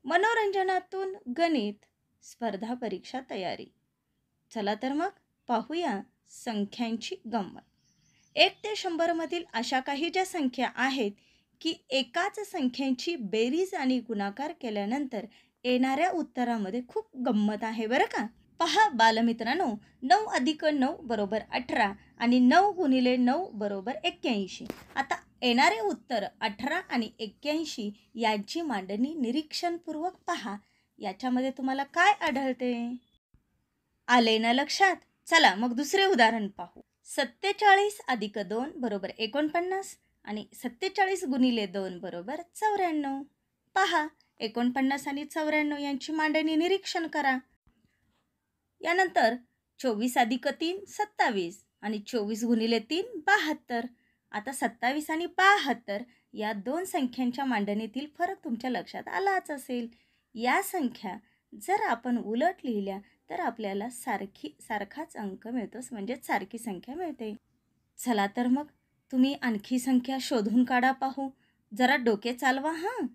मनोरंजनातून गणित स्पर्धा परीक्षा तयारी. चला तर मग पाहूया संख्यांची गंमत. 1 ते 100 मधील अशा काही ज्या संख्या आहेत की एकाच संख्यांची बेरीज आणि गुणाकार केल्यानंतर येणाऱ्या उत्तरामध्ये खूप गंमत आहे बरं का. पहा बालमित्रांनो, 9 अधिक 9 बरोबर 18 आणि 9 गुणिले 9 बरोबर 81. आता येणारे उत्तर 18 आणि 81 यांची मांडणी निरीक्षणपूर्वक पहा. याच्यामध्ये तुम्हाला काय आढळते? आले ना लक्षात? चला मग दुसरे उदाहरण पाहू. 47 अधिक 2 बरोबर 49 आणि 47 गुणिले 2 बरोबर 94. पहा 49 आणि 94 यांची मांडणी निरीक्षण करा. यानंतर 24 अधिक 3 27 आणि 24 गुणिले 3 72. आता 27 आणि 72 या दोन संख्यांच्या मांडणीतील फरक तुमच्या लक्षात आलाच असेल. या संख्या जर आपण उलट लिहिल्या तर आपल्याला सारखाच अंक मिळतोच, म्हणजे सारखी संख्या मिळते. चला तर मग तुम्ही आणखी संख्या शोधून काढा पाहू. जरा डोके चालवा हां.